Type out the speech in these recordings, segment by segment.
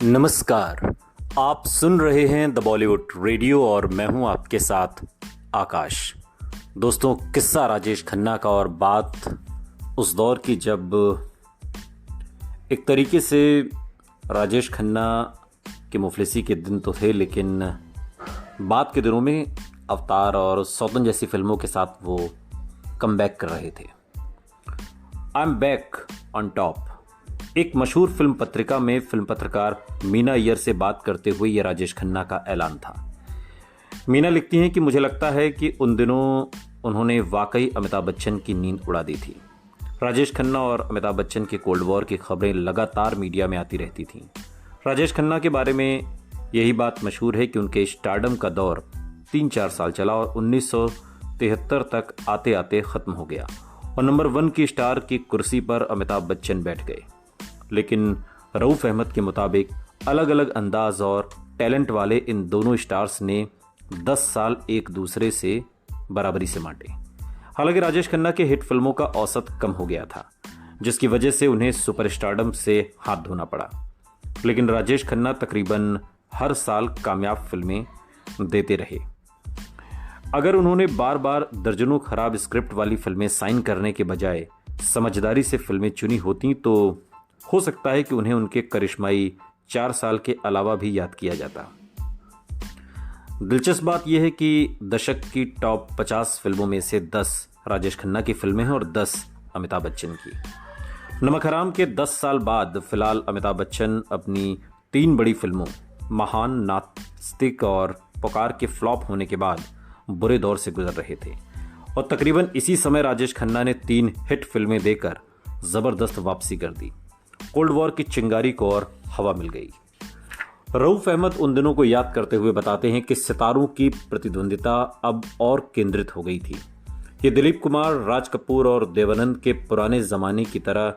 नमस्कार। आप सुन रहे हैं द बॉलीवुड रेडियो और मैं हूं आपके साथ आकाश। दोस्तों, किस्सा राजेश खन्ना का और बात उस दौर की जब एक तरीके से राजेश खन्ना के मुफलिसी के दिन तो थे, लेकिन बाद के दिनों में अवतार और सौतन जैसी फिल्मों के साथ वो कम बैक कर रहे थे। I am back on top, एक मशहूर फिल्म पत्रिका में फिल्म पत्रकार मीना अय्यर से बात करते हुए यह राजेश खन्ना का ऐलान था। मीना लिखती हैं कि मुझे लगता है कि उन दिनों उन्होंने वाकई अमिताभ बच्चन की नींद उड़ा दी थी। राजेश खन्ना और अमिताभ बच्चन के कोल्ड वॉर की खबरें लगातार मीडिया में आती रहती थीं। राजेश खन्ना के बारे में यही बात मशहूर है कि उनके स्टारडम का दौर 3-4 साल चला और 1973 तक आते आते खत्म हो गया और नंबर 1 की स्टार की कुर्सी पर अमिताभ बच्चन बैठ गए। लेकिन रऊफ अहमद के मुताबिक अलग अलग अंदाज और टैलेंट वाले इन दोनों स्टार्स ने 10 साल एक दूसरे से बराबरी से बांटे। हालांकि राजेश खन्ना के हिट फिल्मों का औसत कम हो गया था, जिसकी वजह से उन्हें सुपरस्टारडम से हाथ धोना पड़ा। लेकिन राजेश खन्ना तकरीबन हर साल कामयाब फिल्में देते रहे। अगर उन्होंने बार बार दर्जनों खराब स्क्रिप्ट वाली फिल्में साइन करने के बजाय समझदारी से फिल्में चुनी होती तो हो सकता है कि उन्हें उनके करिश्माई 4 साल के अलावा भी याद किया जाता। दिलचस्प बात यह है कि दशक की टॉप 50 फिल्मों में से 10 राजेश खन्ना की फिल्में हैं और 10 अमिताभ बच्चन की। नमक हराम के 10 साल बाद फिलहाल अमिताभ बच्चन अपनी 3 बड़ी फिल्मों महान, नास्तिक और पुकार के फ्लॉप होने के बाद बुरे दौर से गुजर रहे थे और तकरीबन इसी समय राजेश खन्ना ने 3 हिट फिल्में देकर जबरदस्त वापसी कर दी। कोल्ड वॉर की चिंगारी को और हवा मिल गई। रऊफ अहमद उन दिनों को याद करते हुए बताते हैं कि सितारों की प्रतिद्वंदिता अब और केंद्रित हो गई थी। ये दिलीप कुमार, राज कपूर और देवानंद के पुराने जमाने की तरह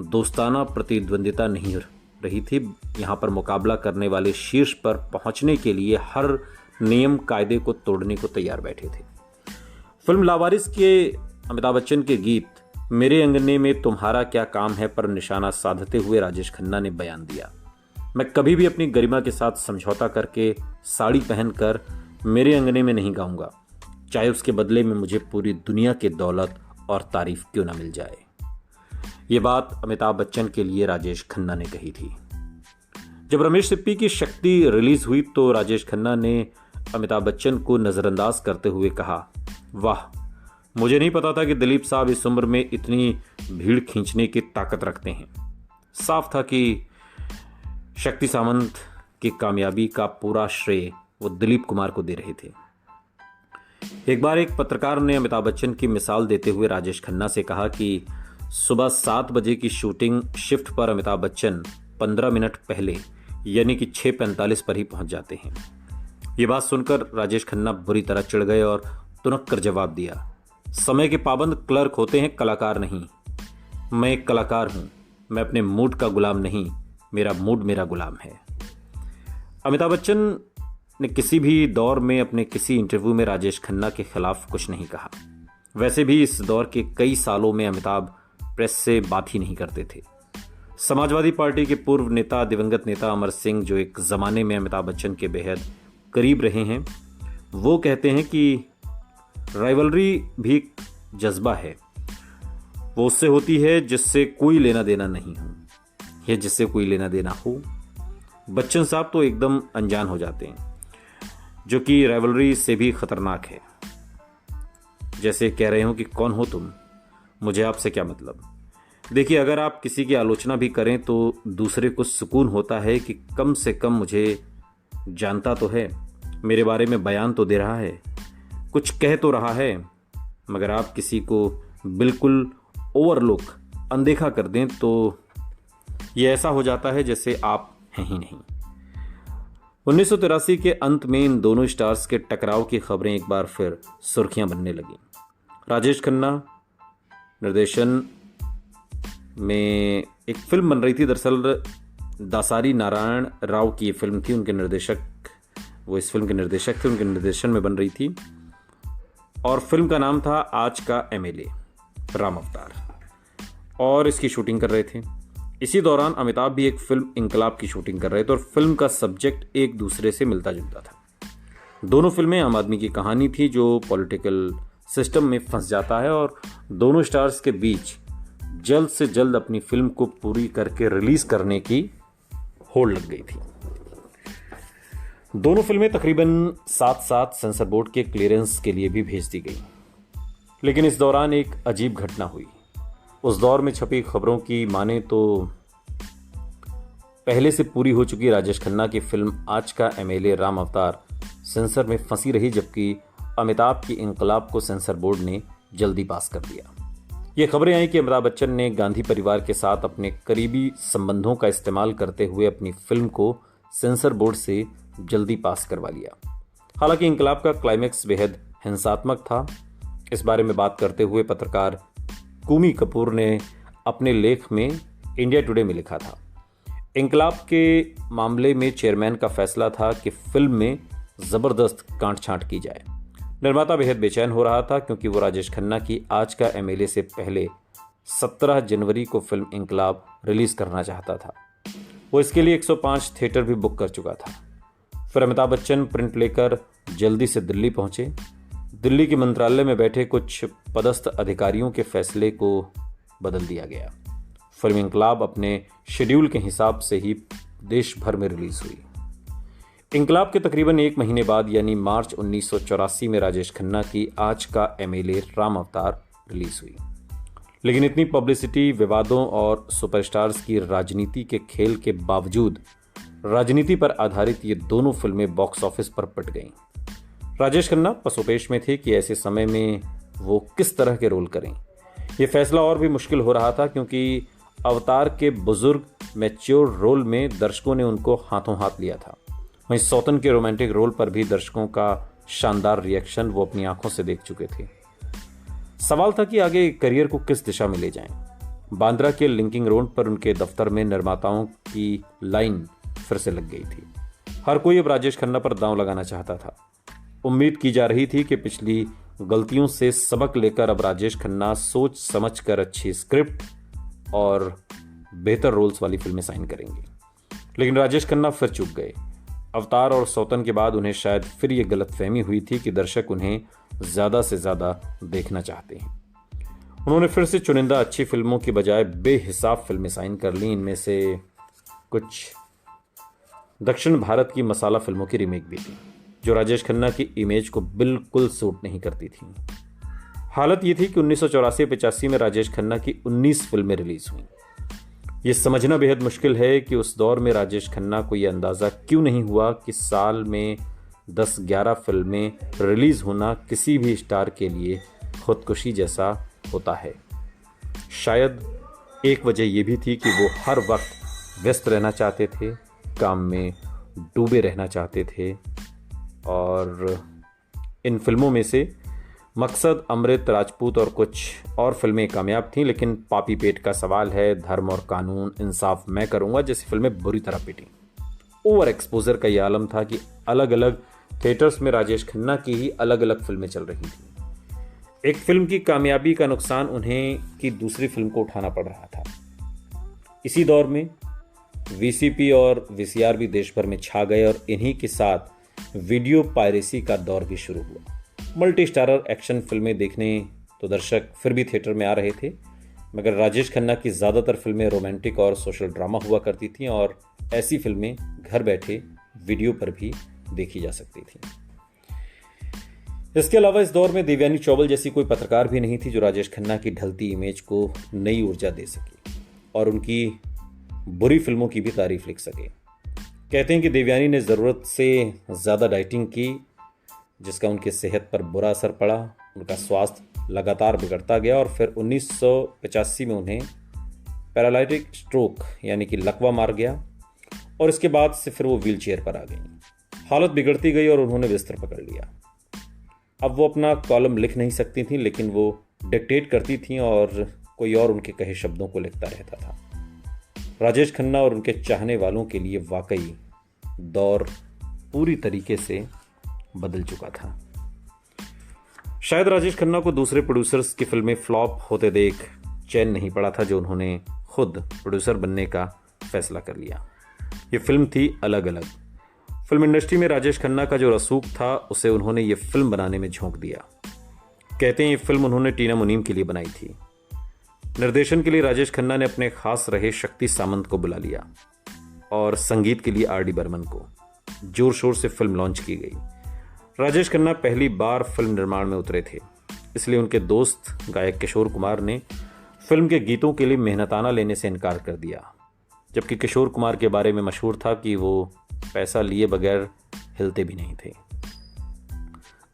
दोस्ताना प्रतिद्वंदिता नहीं रही थी। यहाँ पर मुकाबला करने वाले शीर्ष पर पहुंचने के लिए हर नियम कायदे को तोड़ने को तैयार बैठे थे। फिल्म लावारिस के अमिताभ बच्चन के गीत मेरे अंगने में तुम्हारा क्या काम है पर निशाना साधते हुए राजेश खन्ना ने बयान दिया, मैं कभी भी अपनी गरिमा के साथ समझौता करके साड़ी पहनकर मेरे अंगने में नहीं गाऊंगा, चाहे उसके बदले में मुझे पूरी दुनिया की दौलत और तारीफ क्यों ना मिल जाए। ये बात अमिताभ बच्चन के लिए राजेश खन्ना ने कही थी। जब रमेश सिप्पी की शक्ति रिलीज हुई तो राजेश खन्ना ने अमिताभ बच्चन को नजरअंदाज करते हुए कहा, वाह, मुझे नहीं पता था कि दिलीप साहब इस उम्र में इतनी भीड़ खींचने की ताकत रखते हैं। साफ था कि शक्ति सामंत की कामयाबी का पूरा श्रेय वो दिलीप कुमार को दे रहे थे। एक बार एक पत्रकार ने अमिताभ बच्चन की मिसाल देते हुए राजेश खन्ना से कहा कि सुबह 7 बजे की शूटिंग शिफ्ट पर अमिताभ बच्चन 15 मिनट पहले यानी कि 6:45 पर ही पहुंच जाते हैं। ये बात सुनकर राजेश खन्ना बुरी तरह चिढ़ गए और तुनक कर जवाब दिया, समय के पाबंद क्लर्क होते हैं, कलाकार नहीं। मैं एक कलाकार हूं, मैं अपने मूड का गुलाम नहीं, मेरा मूड मेरा गुलाम है। अमिताभ बच्चन ने किसी भी दौर में अपने किसी इंटरव्यू में राजेश खन्ना के खिलाफ कुछ नहीं कहा। वैसे भी इस दौर के कई सालों में अमिताभ प्रेस से बात ही नहीं करते थे। समाजवादी पार्टी के पूर्व नेता दिवंगत नेता अमर सिंह, जो एक जमाने में अमिताभ बच्चन के बेहद करीब रहे हैं, वो कहते हैं कि राइवलरी भी एक जज्बा है, वो उससे होती है जिससे कोई लेना देना नहीं हो या जिससे कोई लेना देना हो। बच्चन साहब तो एकदम अनजान हो जाते हैं, जो कि राइवलरी से भी खतरनाक है। जैसे कह रहे हो कि कौन हो तुम, मुझे आपसे क्या मतलब। देखिए, अगर आप किसी की आलोचना भी करें तो दूसरे को सुकून होता है कि कम से कम मुझे जानता तो है, मेरे बारे में बयान तो दे रहा है, कुछ कह तो रहा है। मगर आप किसी को बिल्कुल ओवरलुक, अनदेखा कर दें तो ये ऐसा हो जाता है जैसे आप हैं ही नहीं। 1983 के अंत में इन दोनों स्टार्स के टकराव की खबरें एक बार फिर सुर्खियां बनने लगीं। राजेश खन्ना निर्देशन में एक फिल्म बन रही थी, दरअसल दासारी नारायण राव की ये फिल्म थी, उनके निर्देशक, वो इस फिल्म के निर्देशक थे, उनके निर्देशन में बन रही थी और फिल्म का नाम था आज का एमएलए राम अवतार, और इसकी शूटिंग कर रहे थे। इसी दौरान अमिताभ भी एक फिल्म इंकलाब की शूटिंग कर रहे थे और फिल्म का सब्जेक्ट एक दूसरे से मिलता जुलता था। दोनों फिल्में आम आदमी की कहानी थी जो पॉलिटिकल सिस्टम में फंस जाता है और दोनों स्टार्स के बीच जल्द से जल्द अपनी फिल्म को पूरी करके रिलीज करने की होड़ लग गई थी। दोनों फिल्में तकरीबन साथ साथ सेंसर बोर्ड के क्लियरेंस के लिए भी भेज दी गई, लेकिन इस दौरान एक अजीब घटना हुई। उस दौर में छपी खबरों की माने तो पहले से पूरी हो चुकी राजेश खन्ना की फिल्म आज का एमएलए राम अवतार सेंसर में फंसी रही, जबकि अमिताभ की इंकलाब को सेंसर बोर्ड ने जल्दी पास कर दिया। ये खबरें आई कि अमिताभ बच्चन ने गांधी परिवार के साथ अपने करीबी संबंधों का इस्तेमाल करते हुए अपनी फिल्म को सेंसर बोर्ड से जल्दी पास करवा लिया। हालांकि इंकलाब का क्लाइमेक्स बेहद हिंसात्मक था। इस बारे में बात करते हुए पत्रकार कूमी कपूर ने अपने लेख में इंडिया टुडे में लिखा था, इंकलाब के मामले में चेयरमैन का फैसला था कि फिल्म में जबरदस्त कांट छांट की जाए। निर्माता बेहद बेचैन हो रहा था क्योंकि वो राजेश खन्ना की आज का एमएलए से पहले 17 जनवरी को फिल्म इंकलाब रिलीज करना चाहता था। वो इसके लिए 105 थिएटर भी बुक कर चुका था। फिर अमिताभ बच्चन प्रिंट लेकर जल्दी से दिल्ली पहुंचे। दिल्ली के मंत्रालय में बैठे कुछ पदस्थ अधिकारियों के फैसले को बदल दिया गया। फिल्म इंकलाब अपने शेड्यूल के हिसाब से ही देश भर में रिलीज हुई। इंकलाब के तकरीबन एक महीने बाद यानी मार्च 1984 में राजेश खन्ना की आज का एमएलए राम अवतार रिलीज हुई। लेकिन इतनी पब्लिसिटी, विवादों और सुपरस्टार्स की राजनीति के खेल के बावजूद राजनीति पर आधारित ये दोनों फिल्में बॉक्स ऑफिस पर पिट गईं। राजेश खन्ना पसोपेश में थे कि ऐसे समय में वो किस तरह के रोल करें। यह फैसला और भी मुश्किल हो रहा था क्योंकि अवतार के बुजुर्ग मैच्योर रोल में दर्शकों ने उनको हाथों हाथ लिया था। वहीं सौतन के रोमांटिक रोल पर भी दर्शकों का शानदार रिएक्शन वो अपनी आंखों से देख चुके थे। सवाल था कि आगे करियर को किस दिशा में ले जाएं। बांद्रा के लिंकिंग रोड पर उनके दफ्तर में निर्माताओं की लाइन फिर से लग गई थी। हर कोई अब राजेश खन्ना पर दांव लगाना चाहता था। उम्मीद की जा रही थी कि पिछली गलतियों से सबक लेकर अब राजेश खन्ना सोच समझकर अच्छी स्क्रिप्ट और बेहतर रोल्स वाली फिल्में साइन करेंगे। लेकिन राजेश खन्ना फिर चूक गए। अवतार और सौतन के बाद उन्हें शायद फिर ये गलतफहमी हुई थी कि दर्शक उन्हें ज्यादा से ज्यादा देखना चाहते हैं। उन्होंने फिर से चुनिंदा अच्छी फिल्मों की बजाय बेहिसाब फिल्में साइन कर ली। इनमें से कुछ दक्षिण भारत की मसाला फिल्मों की रीमेक भी थी जो राजेश खन्ना की इमेज को बिल्कुल सूट नहीं करती थी। हालत ये थी कि 1984-85 में राजेश खन्ना की 19 फिल्में रिलीज हुई। ये समझना बेहद मुश्किल है कि उस दौर में राजेश खन्ना को यह अंदाजा क्यों नहीं हुआ कि साल में 10-11 फिल्में रिलीज होना किसी भी स्टार के लिए खुदकुशी जैसा होता है। शायद एक वजह यह भी थी कि वो हर वक्त व्यस्त रहना चाहते थे, काम में डूबे रहना चाहते थे। और इन फिल्मों में से मकसद, अमृत, राजपूत और कुछ और फिल्में कामयाब थीं, लेकिन पापी पेट का सवाल है, धर्म और कानून, इंसाफ मैं करूंगा जैसी फिल्में बुरी तरह पिटी। ओवर एक्सपोजर का यह आलम था कि अलग अलग थिएटर्स में राजेश खन्ना की ही अलग अलग फिल्में चल रही थी। एक फिल्म की कामयाबी का नुकसान उन्हें की दूसरी फिल्म को उठाना पड़ रहा था। इसी दौर में वीसीपी और वीसीआर भी देश भर में छा गए और इन्हीं के साथ वीडियो पायरेसी का दौर भी शुरू हुआ। मल्टी स्टारर एक्शन फिल्में देखने तो दर्शक फिर भी थिएटर में आ रहे थे, मगर राजेश खन्ना की ज़्यादातर फिल्में रोमांटिक और सोशल ड्रामा हुआ करती थीं और ऐसी फिल्में घर बैठे वीडियो पर भी देखी जा सकती थीं। इसके अलावा इस दौर में देवयानी चौबल जैसी कोई पत्रकार भी नहीं थी जो राजेश खन्ना की ढलती इमेज को नई ऊर्जा दे सके और उनकी बुरी फिल्मों की भी तारीफ लिख सके। कहते हैं कि देवयानी ने ज़रूरत से ज़्यादा डाइटिंग की, जिसका उनकी सेहत पर बुरा असर पड़ा। उनका स्वास्थ्य लगातार बिगड़ता गया और फिर 1985 में उन्हें पैरालिटिक स्ट्रोक यानी कि लकवा मार गया और इसके बाद से फिर वो व्हीलचेयर पर आ गई। हालत बिगड़ती गई और उन्होंने बिस्तर पकड़ लिया। अब वो अपना कॉलम लिख नहीं सकती थीं, लेकिन वो डिक्टेट करती थीं और कोई और उनके कहे शब्दों को लिखता रहता था। राजेश खन्ना और उनके चाहने वालों के लिए वाकई दौर पूरी तरीके से बदल चुका था। शायद राजेश खन्ना को दूसरे प्रोड्यूसर्स की फिल्में फ्लॉप होते देख चैन नहीं पड़ा था जो उन्होंने खुद प्रोड्यूसर बनने का फैसला कर लिया। ये फिल्म थी अलग अलग। फिल्म इंडस्ट्री में राजेश खन्ना का जो रसूख था उसे उन्होंने ये फिल्म बनाने में झोंक दिया। कहते हैं ये फिल्म उन्होंने टीना मुनीम के लिए बनाई थी। निर्देशन के लिए राजेश खन्ना ने अपने खास रहे शक्ति सामंत को बुला लिया और संगीत के लिए आर डी बर्मन को। जोर शोर से फिल्म लॉन्च की गई। राजेश खन्ना पहली बार फिल्म निर्माण में उतरे थे, इसलिए उनके दोस्त गायक किशोर कुमार ने फिल्म के गीतों के लिए मेहनताना लेने से इनकार कर दिया, जबकि किशोर कुमार के बारे में मशहूर था कि वो पैसा लिए बगैर हिलते भी नहीं थे।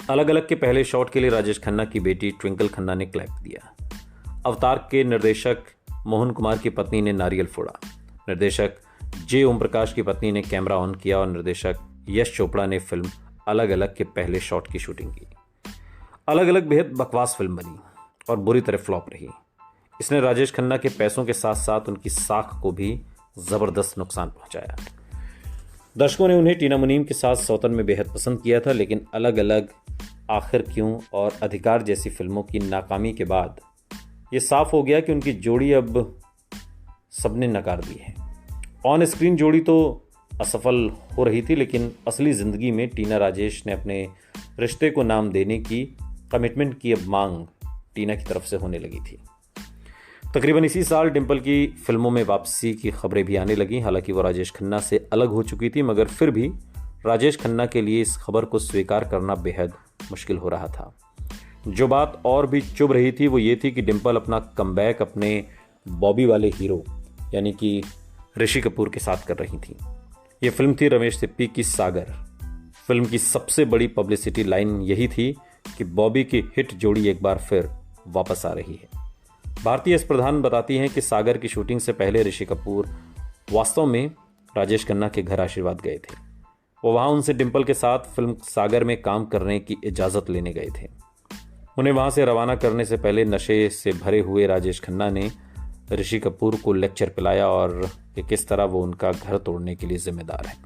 अलग अलग के पहले शॉट के लिए राजेश खन्ना की बेटी ट्विंकल खन्ना ने क्लैप दिया। अवतार के निर्देशक मोहन कुमार की पत्नी ने नारियल फोड़ा। निर्देशक जे ओम प्रकाश की पत्नी ने कैमरा ऑन किया और निर्देशक यश चोपड़ा ने फिल्म अलग अलग के पहले शॉट की शूटिंग की। अलग अलग बेहद बकवास फिल्म बनी और बुरी तरह फ्लॉप रही। इसने राजेश खन्ना के पैसों के साथ साथ उनकी साख को भी जबरदस्त नुकसान पहुंचाया। दर्शकों ने उन्हें टीना मुनीम के साथ सौतन में बेहद पसंद किया था, लेकिन अलग अलग, आखिर क्यों और अधिकार जैसी फिल्मों की नाकामी के बाद ये साफ हो गया कि उनकी जोड़ी अब सबने नकार दी है। ऑन स्क्रीन जोड़ी तो असफल हो रही थी, लेकिन असली जिंदगी में टीना राजेश ने अपने रिश्ते को नाम देने की कमिटमेंट की अब मांग टीना की तरफ से होने लगी थी। तकरीबन इसी साल डिम्पल की फिल्मों में वापसी की खबरें भी आने लगी। हालांकि वो राजेश खन्ना से अलग हो चुकी थी, मगर फिर भी राजेश खन्ना के लिए इस खबर को स्वीकार करना बेहद मुश्किल हो रहा था। जो बात और भी चुभ रही थी वो ये थी कि डिम्पल अपना कमबैक अपने बॉबी वाले हीरो यानी कि ऋषि कपूर के साथ कर रही थी। ये फिल्म थी रमेश सिप्पी की सागर। फिल्म की सबसे बड़ी पब्लिसिटी लाइन यही थी कि बॉबी की हिट जोड़ी एक बार फिर वापस आ रही है। भारतीय एस प्रधान बताती हैं कि सागर की शूटिंग से पहले ऋषि कपूर वास्तव में राजेश खन्ना के घर आशीर्वाद गए थे। वो वहां उनसे डिम्पल के साथ फिल्म सागर में काम करने की इजाज़त लेने गए थे। उन्हें वहां से रवाना करने से पहले नशे से भरे हुए राजेश खन्ना ने ऋषि कपूर को लेक्चर पिलाया और कि किस तरह वो उनका घर तोड़ने के लिए जिम्मेदार है।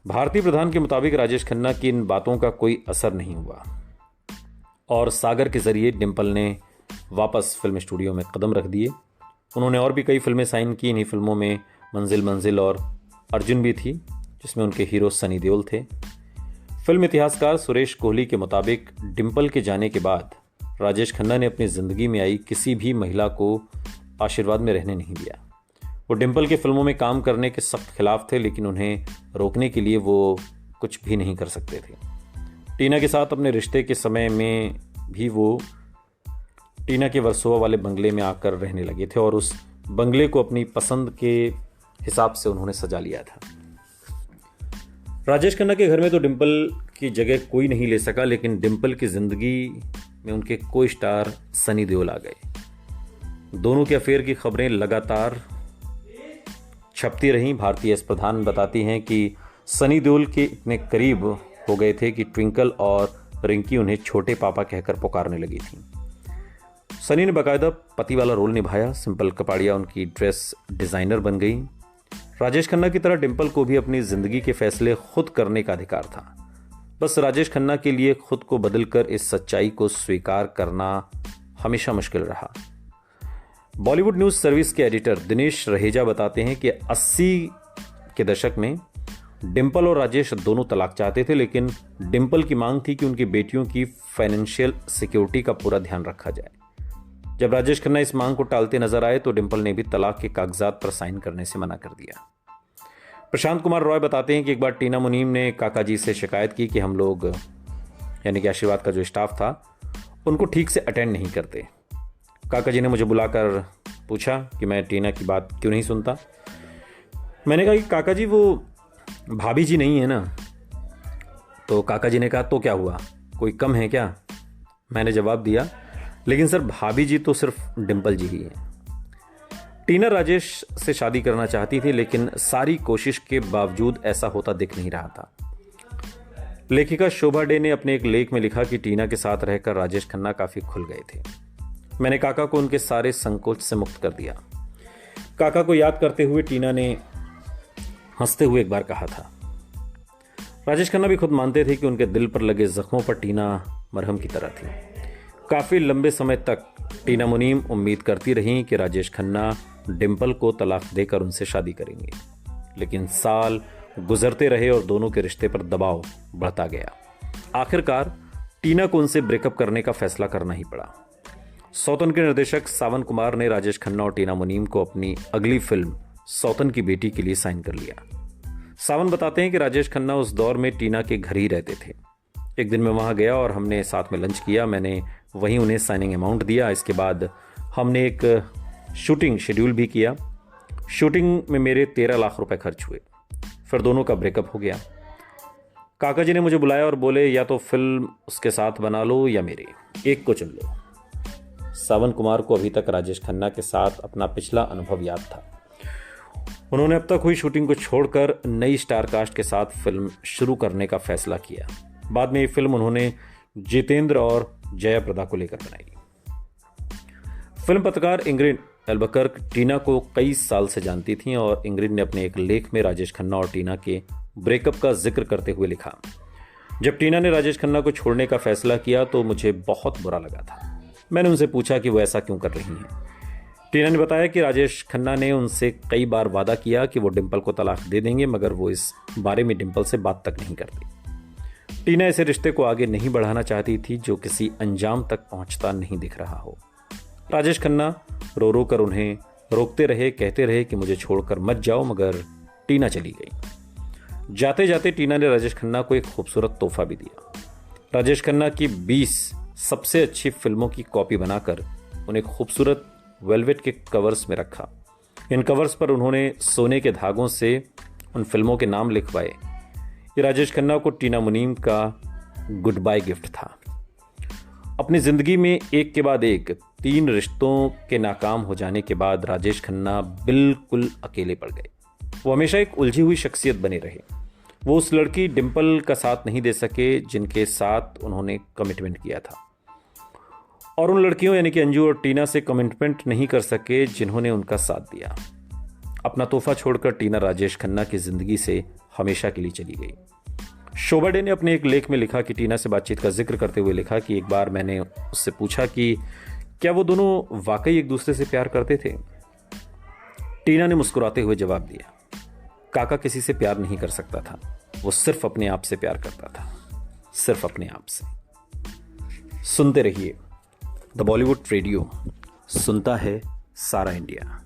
भारतीय प्रधान के मुताबिक राजेश खन्ना की इन बातों का कोई असर नहीं हुआ और सागर के जरिए डिम्पल ने वापस फिल्म स्टूडियो में कदम रख दिए। उन्होंने और भी कई फिल्में साइन की। इन्हीं फिल्मों में मंजिल मंजिल और अर्जुन भी थी, जिसमें उनके हीरो सनी देओल थे। फिल्म इतिहासकार सुरेश कोहली के मुताबिक डिम्पल के जाने के बाद राजेश खन्ना ने अपनी ज़िंदगी में आई किसी भी महिला को आशीर्वाद में रहने नहीं दिया। वो डिम्पल के फिल्मों में काम करने के सख्त खिलाफ थे, लेकिन उन्हें रोकने के लिए वो कुछ भी नहीं कर सकते थे। टीना के साथ अपने रिश्ते के समय में भी वो टीना के वर्सोवा वाले बंगले में आकर रहने लगे थे और उस बंगले को अपनी पसंद के हिसाब से उन्होंने सजा लिया था। राजेश खन्ना के घर में तो डिम्पल की जगह कोई नहीं ले सका, लेकिन डिम्पल की जिंदगी में उनके को स्टार सनी देओल आ गए। दोनों के अफेयर की खबरें लगातार छपती रहीं। भारतीय एस प्रधान बताती हैं कि सनी देओल के इतने करीब हो गए थे कि ट्विंकल और रिंकी उन्हें छोटे पापा कहकर पुकारने लगी थी। सनी ने बाकायदा पति वाला रोल निभाया। सिंपल कपाड़िया उनकी ड्रेस डिजाइनर बन गई। राजेश खन्ना की तरह डिम्पल को भी अपनी जिंदगी के फैसले खुद करने का अधिकार था। बस राजेश खन्ना के लिए खुद को बदलकर इस सच्चाई को स्वीकार करना हमेशा मुश्किल रहा। बॉलीवुड न्यूज सर्विस के एडिटर दिनेश रहेजा बताते हैं कि 80 के दशक में डिम्पल और राजेश दोनों तलाक चाहते थे, लेकिन डिम्पल की मांग थी कि उनकी बेटियों की फाइनेंशियल सिक्योरिटी का पूरा ध्यान रखा जाए। जब राजेश खन्ना इस मांग को टालते नजर आए तो डिम्पल ने भी तलाक के कागजात पर साइन करने से मना कर दिया। प्रशांत कुमार रॉय बताते हैं कि एक बार टीना मुनीम ने काका जी से शिकायत की कि हम लोग यानी कि आशीर्वाद का जो स्टाफ था उनको ठीक से अटेंड नहीं करते। काका जी ने मुझे बुलाकर पूछा कि मैं टीना की बात क्यों नहीं सुनता। मैंने कहा कि काका जी वो भाभी जी नहीं है ना। तो काका जी ने कहा तो क्या हुआ, कोई कम है क्या? मैंने जवाब दिया लेकिन सर भाभी जी तो सिर्फ डिम्पल जी ही है। टीना राजेश से शादी करना चाहती थी, लेकिन सारी कोशिश के बावजूद ऐसा होता दिख नहीं रहा था। लेखिका शोभा डे ने अपने एक लेख में लिखा कि टीना के साथ रहकर राजेश खन्ना काफी खुल गए थे। मैंने काका को उनके सारे संकोच से मुक्त कर दिया। काका को याद करते हुए टीना ने हंसते हुए एक बार कहा था। राजेश खन्ना भी खुद मानते थे कि उनके दिल पर लगे जख्मों पर टीना मरहम की तरह थी। काफ़ी लंबे समय तक टीना मुनीम उम्मीद करती रहीं कि राजेश खन्ना डिंपल को तलाक देकर उनसे शादी करेंगे, लेकिन साल गुजरते रहे और दोनों के रिश्ते पर दबाव बढ़ता गया। आखिरकार टीना को उनसे ब्रेकअप करने का फैसला करना ही पड़ा। सौतन के निर्देशक सावन कुमार ने राजेश खन्ना और टीना मुनीम को अपनी अगली फिल्म सौतन की बेटी के लिए साइन कर लिया। सावन बताते हैं कि राजेश खन्ना उस दौर में टीना के घर ही रहते थे। एक दिन मैं वहां गया और हमने साथ में लंच किया। मैंने वहीं उन्हें साइनिंग अमाउंट दिया। इसके बाद हमने एक शूटिंग शेड्यूल भी किया। शूटिंग में मेरे 13 लाख रुपए खर्च हुए। फिर दोनों का ब्रेकअप हो गया। काका जी ने मुझे बुलाया और बोले, या तो फिल्म उसके साथ बना लो या मेरे, एक को चुन लो। सावन कुमार को अभी तक राजेश खन्ना के साथ अपना पिछला अनुभव याद था। उन्होंने अब तक हुई शूटिंग को छोड़कर नई स्टार कास्ट के साथ फिल्म शुरू करने का फैसला किया। बाद में ये फिल्म उन्होंने जितेंद्र और जया प्रदा को लेकर बनाई। फिल्म पत्रकार इंग्रिड एल्बकर्क टीना को कई साल से जानती थीं और इंग्रिड ने अपने एक लेख में राजेश खन्ना और टीना के ब्रेकअप का जिक्र करते हुए लिखा, जब टीना ने राजेश खन्ना को छोड़ने का फैसला किया तो मुझे बहुत बुरा लगा था। मैंने उनसे पूछा कि वो ऐसा क्यों कर रही हैं। टीना ने बताया कि राजेश खन्ना ने उनसे कई बार वादा किया कि वो डिंपल को तलाक दे देंगे, मगर वो इस बारे में डिंपल से बात तक नहीं करती। टीना ऐसे रिश्ते को आगे नहीं बढ़ाना चाहती थी जो किसी अंजाम तक पहुंचता नहीं दिख रहा हो। राजेश खन्ना रो रो कर उन्हें रोकते रहे, कहते रहे कि मुझे छोड़कर मत जाओ, मगर टीना चली गई। जाते जाते टीना ने राजेश खन्ना को एक खूबसूरत तोहफा भी दिया। राजेश खन्ना की 20 सबसे अच्छी फिल्मों की कॉपी बनाकर उन्हें खूबसूरत वेलवेट के कवर्स में रखा। इन कवर्स पर उन्होंने सोने के धागों से उन फिल्मों के नाम लिखवाए। ये राजेश खन्ना को टीना मुनीम का गुड बाय गिफ्ट था। अपनी जिंदगी में एक के बाद एक 3 रिश्तों के नाकाम हो जाने के बाद राजेश खन्ना बिल्कुल अकेले पड़ गए। वो हमेशा एक उलझी हुई शख्सियत बने रहे। वो उस लड़की डिंपल का साथ नहीं दे सके जिनके साथ उन्होंने कमिटमेंट किया था, और उन लड़कियों यानी कि अंजू और टीना से कमिटमेंट नहीं कर सके जिन्होंने उनका साथ दिया। अपना तोहफा छोड़कर टीना राजेश खन्ना की जिंदगी से हमेशा के लिए चली गई। शोभा डे ने अपने एक लेख में लिखा कि टीना से बातचीत का जिक्र करते हुए लिखा कि एक बार मैंने उससे पूछा कि क्या वो दोनों वाकई एक दूसरे से प्यार करते थे। टीना ने मुस्कुराते हुए जवाब दिया, काका किसी से प्यार नहीं कर सकता था, वो सिर्फ अपने आप से प्यार करता था, सिर्फ अपने आप से। सुनते रहिए द बॉलीवुड रेडियो, सुनता है सारा इंडिया।